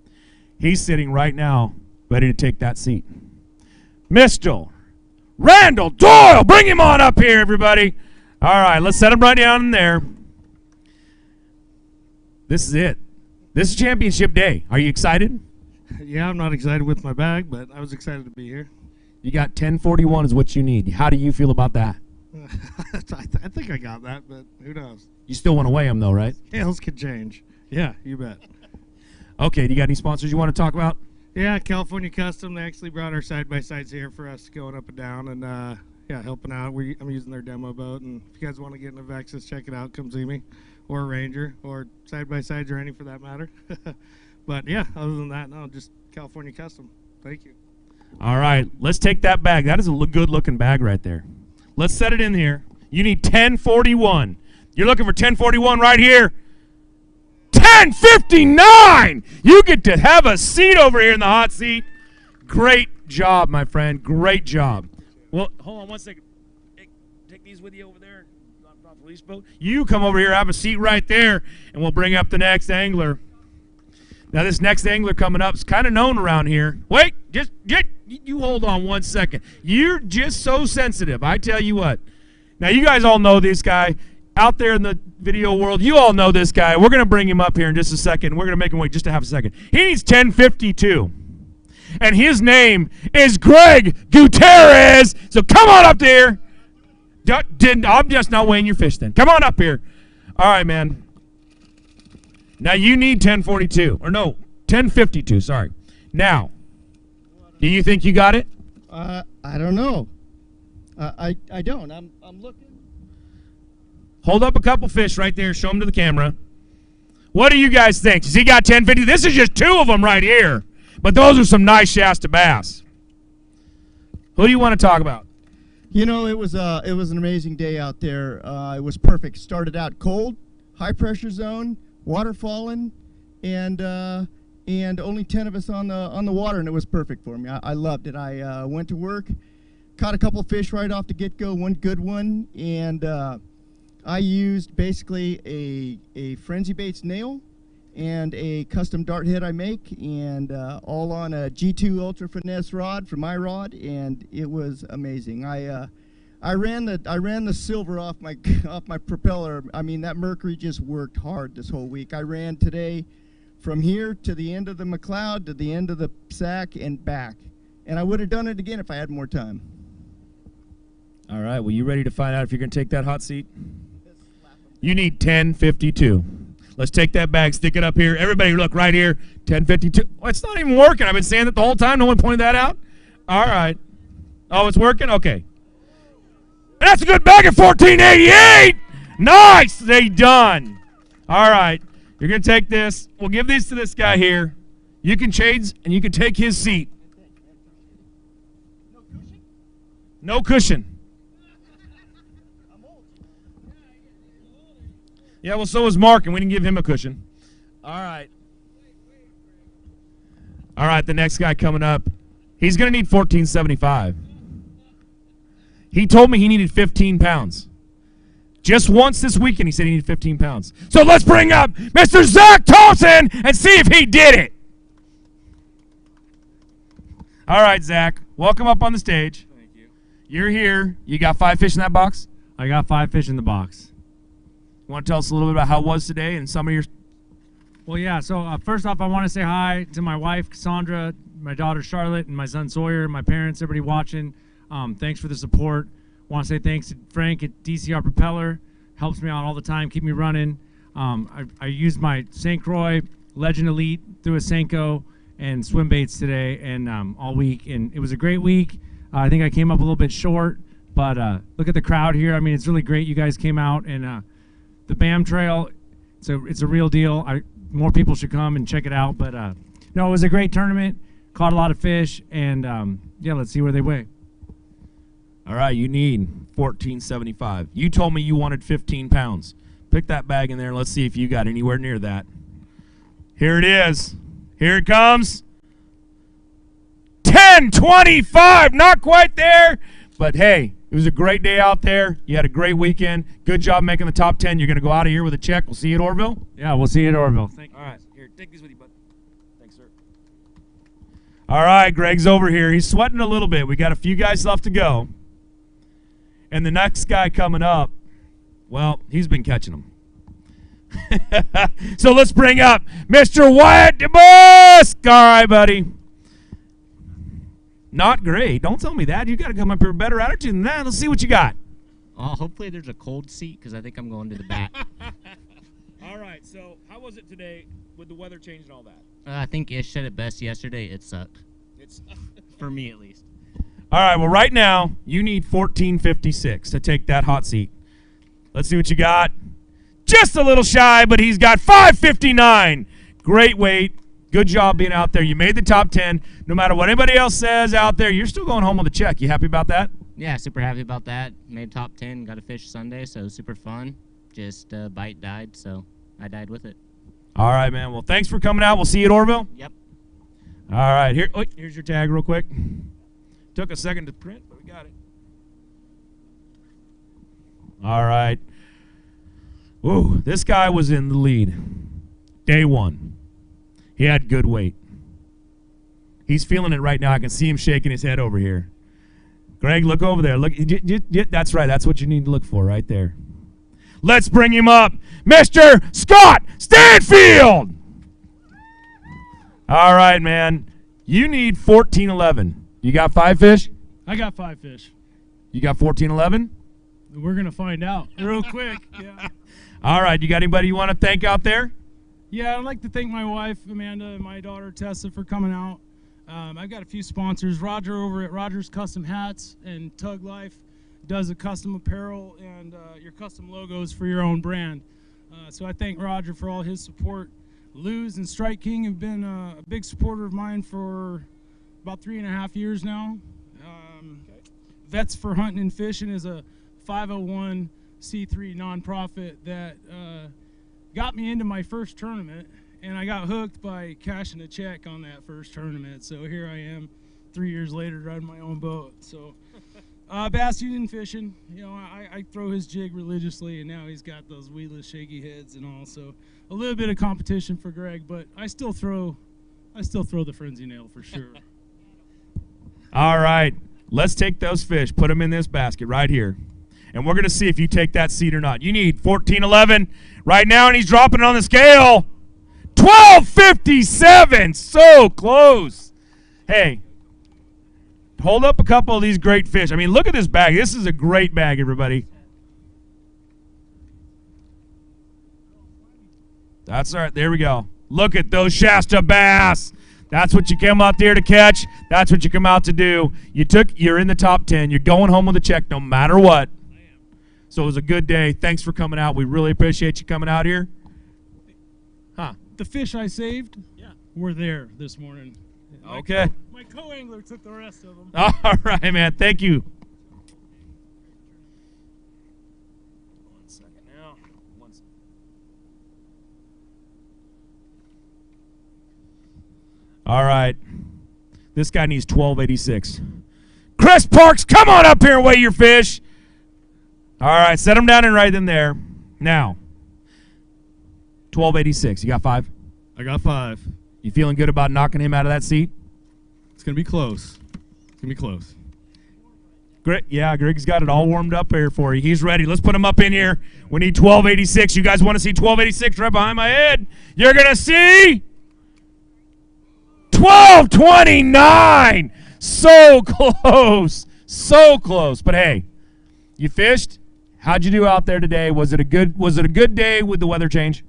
He's sitting right now ready to take that seat. Mr. Randall Doyle, bring him on up here, everybody. All right, let's set him right down in there. This is it. This is championship day. Are you excited? Yeah, I'm not excited with my bag, but I was excited to be here. You got 1041 is what you need. How do you feel about that? I think I got that, but who knows? You still want to weigh him, though, right? Scales could change. Yeah, you bet. Okay, do you got any sponsors you want to talk about? Yeah, California Custom. They actually brought our side-by-sides here for us going up and down, and yeah, helping out. I'm using their demo boat, and if you guys want to get in a Vexus, check it out. Come see me, or a Ranger, or side-by-sides, or any for that matter. But yeah, other than that, no, just California Custom. Thank you. All right, let's take that bag. That is a good-looking bag right there. Let's set it in here. You need 1041. You're looking for 1041 right here. 1059. You get to have a seat over here in the hot seat. Great job, my friend. Great job. Well, hold on one second. Take these with you over there. Police boat. You come over here, have a seat right there, and we'll bring up the next angler. Now, this next angler coming up is kind of known around here. Wait, just you hold on one second. You're just so sensitive. I tell you what. Now, you guys all know this guy. Out there in the video world, you all know this guy. We're going to bring him up here in just a second. We're going to make him wait just a half a second. He needs 1052. And his name is Greg Gutierrez. So come on up there. I'm just not weighing your fish then. Come on up here. All right, man. Now you need 1042. Or no, 1052, sorry. Now, do you think you got it? I don't know. I don't. I'm looking. Hold up a couple fish right there. Show them to the camera. What do you guys think? Has he got 1050? This is just two of them right here. But those are some nice Shasta bass. Who do you want to talk about? You know, it was an amazing day out there. It was perfect. Started out cold, high pressure zone, water falling, and only 10 of us on the water, and it was perfect for me. I loved it. I went to work, caught a couple fish right off the get-go, one good one, and I used basically a Frenzy Baits nail and a custom dart head I make, and all on a G2 Ultra Finesse rod from my rod, and it was amazing. I ran the silver off my propeller. I mean, that Mercury just worked hard this whole week. I ran today from here to the end of the McLeod to the end of the Sac and back, and I would have done it again if I had more time. All right, well, you ready to find out if you're going to take that hot seat? You need 1052. Let's take that bag, stick it up here. Everybody look right here, 1052. Oh, it's not even working. I've been saying that the whole time. No one pointed that out? All right. Oh, it's working? Okay. That's a good bag at 1488. Nice. They done. All right. You're going to take this. We'll give these to this guy here. You can change, and you can take his seat. No cushion. Yeah, well, so was Mark, and we didn't give him a cushion. All right. All right, the next guy coming up, he's going to need 1475. He told me he needed 15 pounds. Just once this weekend, he said he needed 15 pounds. So let's bring up Mr. Zach Thompson and see if he did it. All right, Zach, welcome up on the stage. Thank you. You're here. You got 5 fish in that box? I got 5 fish in the box. You want to tell us a little bit about how it was today and some of your... Well, yeah, so first off, I want to say hi to my wife, Cassandra, my daughter, Charlotte, and my son, Sawyer, my parents, everybody watching. Thanks for the support. Want to say thanks to Frank at DCR Propeller. Helps me out all the time, keep me running. I used my St. Croix Legend Elite through a Senko and swim baits today and all week, and it was a great week. I think I came up a little bit short, but look at the crowd here. I mean, it's really great you guys came out, and the BAM Trail, it's a real deal. More people should come and check it out. But no, it was a great tournament. Caught a lot of fish, and yeah, let's see where they weigh. All right, you need 1475. You told me you wanted 15 pounds. Pick that bag in there, and let's see if you got anywhere near that. Here it is. Here it comes. 1025. Not quite there, but hey. It was a great day out there. You had a great weekend. Good job making the top 10. You're going to go out of here with a check. We'll see you at Orville. Yeah, we'll see you at Orville. Thank you. All right. Here, take these with you, bud. Thanks, sir. All right, Greg's over here. He's sweating a little bit. We got a few guys left to go. And the next guy coming up, well, he's been catching them. So let's bring up Mr. Wyatt DeBusk. All right, buddy. Not great. Don't tell me that. You got to come up here with better attitude than that. Let's see what you got. Hopefully there's a cold seat because I think I'm going to the back. All right. So how was it today? with the weather change and all that? I think Ish said it best yesterday. It sucked. It's for me at least. All right, well, right now, you need 1456 to take that hot seat. Let's see what you got. Just a little shy, but he's got 559. Great weight. Good job being out there. You made the top 10. No matter what anybody else says out there, you're still going home with a check. You happy about that? Yeah, super happy about that. Made top 10, got a fish Sunday, so super fun. Just bite died, so I died with it. All right, man. Well, thanks for coming out. We'll see you at Orville. Yep. All right. Here's your tag real quick. Took a second to print, but we got it. All right. Ooh, this guy was in the lead. Day one. He had good weight. He's feeling it right now. I can see him shaking his head over here. Greg, look over there. Look, that's right. That's what you need to look for right there. Let's bring him up, Mr. Scott Stanfield. All right, man. You need 1411. You got 5 fish? I got 5 fish. You got 1411? We're going to find out real quick. Yeah. All right. You got anybody you want to thank out there? Yeah, I'd like to thank my wife, Amanda, and my daughter, Tessa, for coming out. I've got a few sponsors. Roger over at Rogers Custom Hats and Tug Life does a custom apparel and your custom logos for your own brand. So I thank Roger for all his support. Luz and Strike King have been a big supporter of mine for about 3.5 years now. Vets for Hunting and Fishing is a 501c3 nonprofit that got me into my first tournament, and I got hooked by cashing a check on that first tournament. So here I am 3 years later riding my own boat. So bass eating fishing, you know, I throw his jig religiously, and now he's got those weedless shaky heads and all. So a little bit of competition for Greg, but I still throw the frenzy nail for sure. All right, let's take those fish, put them in this basket right here, and we're going to see if you take that seat or not. You need 1411 right now, and he's dropping it on the scale. 1257, so close. Hey, hold up a couple of these great fish. I mean, look at this bag. This is a great bag, everybody. That's all right. There we go. Look at those Shasta bass. That's what you came out there to catch. That's what you come out to do. You're in the top 10. You're going home with a check no matter what. So it was a good day. Thanks for coming out. We really appreciate you coming out here. The fish I saved were there this morning. Okay. My co-angler took the rest of them. All right, man. Thank you. 1 second now. All right. This guy needs 1286. Chris Parks, come on up here and weigh your fish. All right, set them down and right in there. Now, 1286. You got 5? I got 5. You feeling good about knocking him out of that seat? It's going to be close. It's going to be close. Greg's got it all warmed up here for you. He's ready. Let's put him up in here. We need 1286. You guys want to see 1286 right behind my head? You're going to see 1229. So close. So close. But hey, you fished. How'd you do out there today? Was it a good day with the weather change?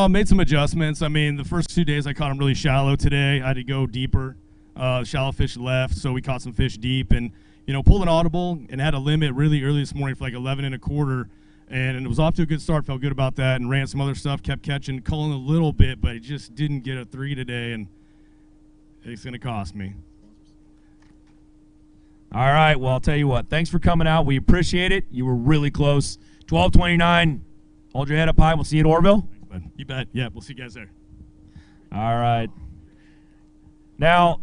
Made some adjustments. I mean, the first 2 days I caught them really shallow. Today I had to go deeper. Shallow fish left, so we caught some fish deep, and pulled an audible and had a limit really early this morning for like 11 1/4, and it was off to a good start. Felt good about that, and ran some other stuff. Kept catching, culling a little bit, but it just didn't get a 3 today, and it's gonna cost me. All right, well, I'll tell you what. Thanks for coming out. We appreciate it. You were really close. 1229. Hold your head up high. We'll see you at Orville. Thanks, bud. You bet. Yeah, we'll see you guys there. All right. Now,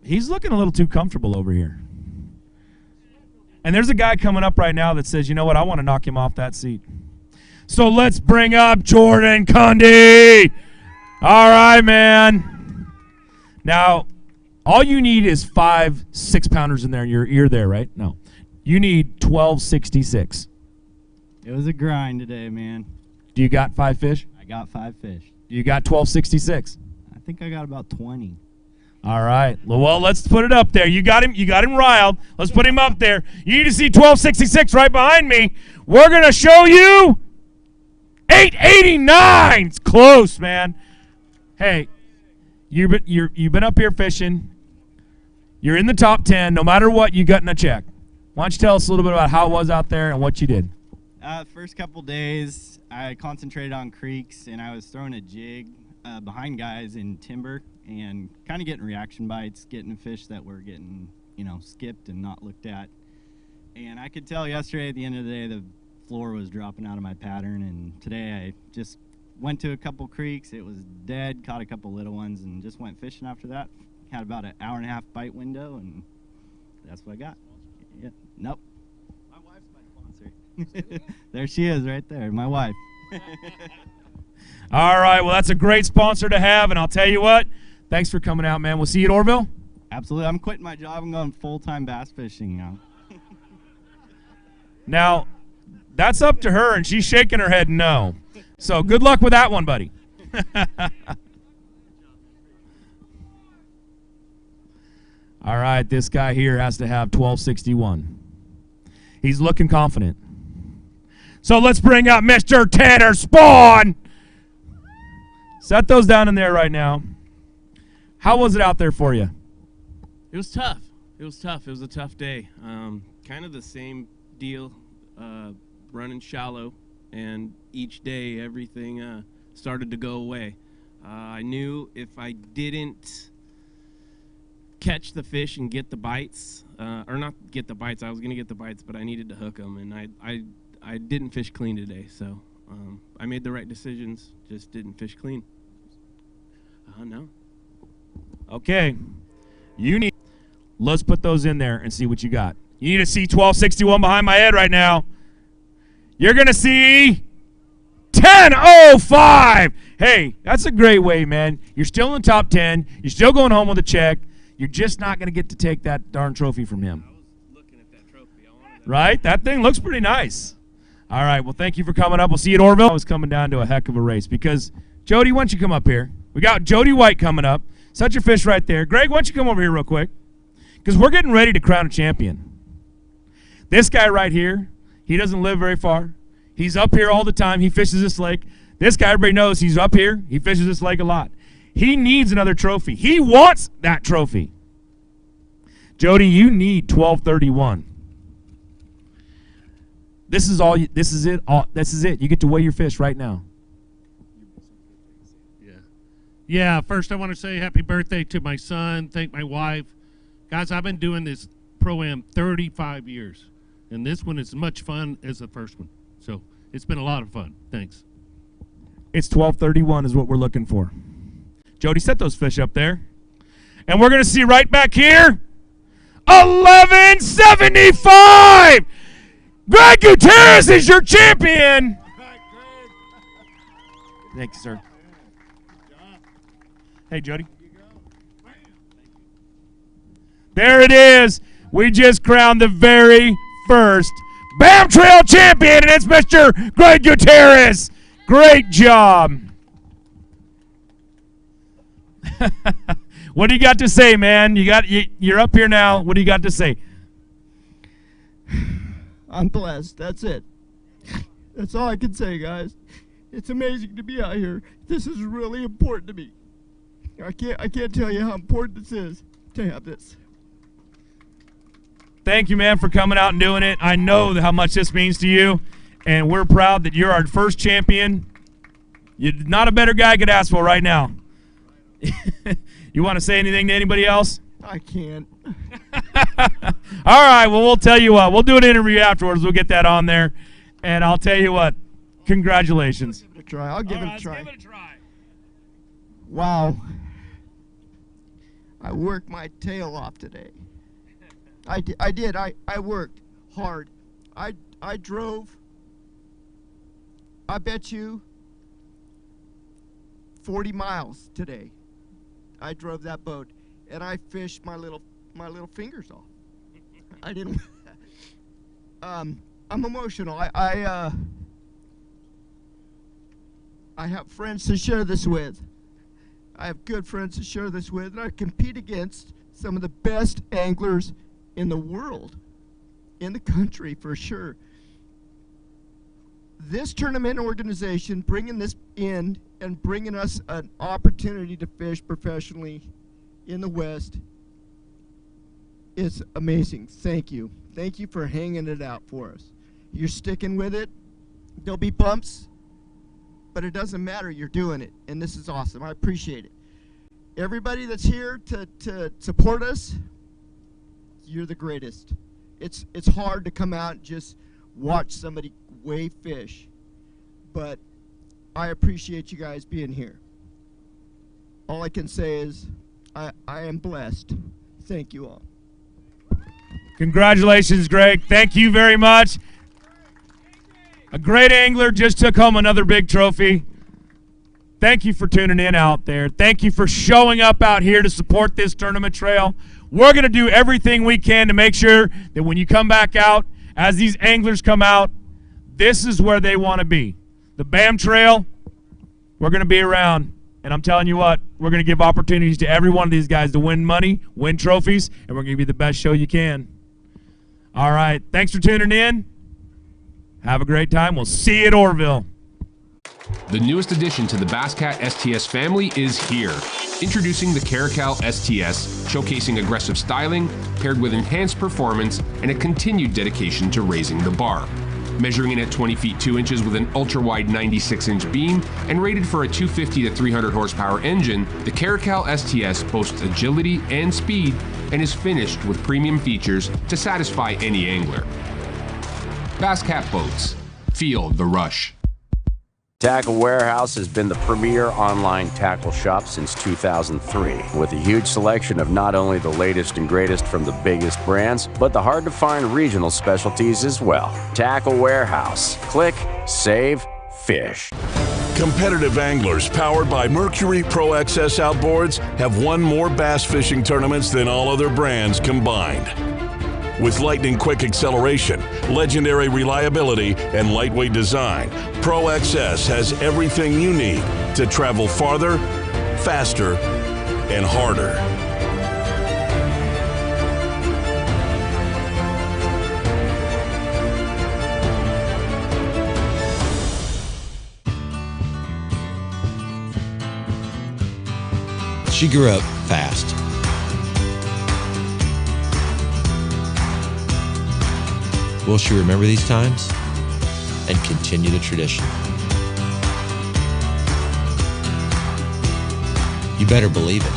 he's looking a little too comfortable over here. And there's a guy coming up right now that says, you know what, I want to knock him off that seat. So let's bring up Jordan Cundy. All right, man. Now, all you need is 5 6-pounders in there, and you're there, right? No. You need 1266. It was a grind today, man. Do you got 5 fish? I got 5 fish. You got 1266. I think I got about 20. All right. Well, let's put it up there. You got him riled. Let's put him up there. You need to see 1266 right behind me. We're going to show you 889. It's close, man. Hey, you've been up here fishing. You're in the top 10. No matter what, you got in a check. Why don't you tell us a little bit about how it was out there and what you did? First couple days, I concentrated on creeks, and I was throwing a jig behind guys in timber and kind of getting reaction bites, getting fish that were getting, skipped and not looked at. And I could tell yesterday at the end of the day the floor was dropping out of my pattern, and today I just went to a couple creeks. It was dead, caught a couple little ones, and just went fishing after that. Had about an hour-and-a-half bite window, and that's what I got. Yeah. Nope. My wife's my sponsor. There she is right there, my wife. All right, well, that's a great sponsor to have, and I'll tell you what, thanks for coming out, man. We'll see you at Orville. Absolutely. I'm quitting my job and going full-time bass fishing now. Now, that's up to her, and she's shaking her head no. So good luck with that one, buddy. All right, this guy here has to have 1261. He's looking confident. So let's bring out Mr. Tanner Spawn. Set those down in there right now. How was it out there for you? It was tough. It was tough. It was a tough day. Kind of the same deal, running shallow, and each day everything started to go away. I knew if I didn't catch the fish and get the bites, or not get the bites, I was going to get the bites, but I needed to hook them, and I didn't fish clean today, so I made the right decisions, just didn't fish clean. No. Okay. Let's put those in there and see what you got. You need to see 1261 behind my head right now. You're going to see 1005. Hey, that's a great way, man. You're still in the top 10. You're still going home with a check. You're just not going to get to take that darn trophy from him. I was looking at that trophy. I wanted that. Right? That thing looks pretty nice. All right, well, thank you for coming up. We'll see you at Orville. I was coming down to a heck of a race because, Jody, why don't you come up here? We got Jody White coming up. Set your fish right there. Greg, why don't you come over here real quick? Because we're getting ready to crown a champion. This guy right here, he doesn't live very far. He's up here all the time. He fishes this lake. This guy, everybody knows he's up here. He fishes this lake a lot. He needs another trophy. He wants that trophy. Jody, you need 1231. This is all. This is it. This is it. You get to weigh your fish right now. Yeah, first I want to say happy birthday to my son. Thank my wife. Guys, I've been doing this Pro-Am 35 years, and this one is as much fun as the first one. So it's been a lot of fun. Thanks. It's 1231 is what we're looking for. Jody, set those fish up there. And we're going to see right back here, 1175. Greg Gutierrez is your champion. Thank you, sir. Hey, Jody. There it is. We just crowned the very first BAM Trail champion, and it's Mr. Greg Gutierrez. Great job. What do you got to say, man? You're up here now. What do you got to say? I'm blessed. That's it. That's all I can say, guys. It's amazing to be out here. This is really important to me. I can't tell you how important this is to have this. Thank you, man, for coming out and doing it. I know how much this means to you, and we're proud that you're our first champion. You're not a better guy could ask for right now. You want to say anything to anybody else? I can't. All right, well, we'll tell you what. We'll do an interview afterwards. We'll get that on there, and I'll tell you what. Congratulations. I'll give it a try. I'll give it a try. Give it a try. Wow. I worked my tail off today. I did. I worked hard. I drove, I bet you, 40 miles today. I drove that boat, and I fished my little fingers off. I didn't. I'm emotional. I have friends to share this with. I have good friends to share this with, and I compete against some of the best anglers in the world, in the country for sure. this tournament organization bringing this in and bringing us an opportunity to fish professionally in the West is amazing. Thank you. Thank you for hanging it out for us. You're sticking with it. There'll be bumps, but it doesn't matter. You're doing it, and this is awesome. I appreciate it. Everybody that's here to support us, you're the greatest. It's hard to come out and just watch somebody weigh fish, but I appreciate you guys being here. All I can say is I am blessed. Thank you all. Congratulations, Greg. Thank you very much. A great angler just took home another big trophy. Thank you for tuning in out there. Thank you for showing up out here to support this tournament trail. We're going to do everything we can to make sure that when you come back out, as these anglers come out, this is where they want to be. The BAM Trail, we're going to be around. And I'm telling you what, we're going to give opportunities to every one of these guys to win money, win trophies, and we're going to give you the best show you can. All right. Thanks for tuning in. Have a great time. We'll see you at Orville. The newest addition to the Basscat STS family is here. Introducing the Caracal STS, showcasing aggressive styling, paired with enhanced performance and a continued dedication to raising the bar. Measuring in at 20 feet 2 inches with an ultra-wide 96-inch beam and rated for a 250 to 300 horsepower engine, the Caracal STS boasts agility and speed and is finished with premium features to satisfy any angler. Basscat Boats. Feel the rush. Tackle Warehouse has been the premier online tackle shop since 2003, with a huge selection of not only the latest and greatest from the biggest brands, but the hard-to-find regional specialties as well. Tackle Warehouse. Click, save, fish. Competitive anglers powered by Mercury Pro XS outboards have won more bass fishing tournaments than all other brands combined. With lightning-quick acceleration, legendary reliability, and lightweight design, Pro XS has everything you need to travel farther, faster, and harder. She grew up fast. Will she remember these times and continue the tradition? You better believe it.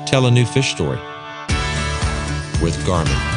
Tell a new fish story with Garmin.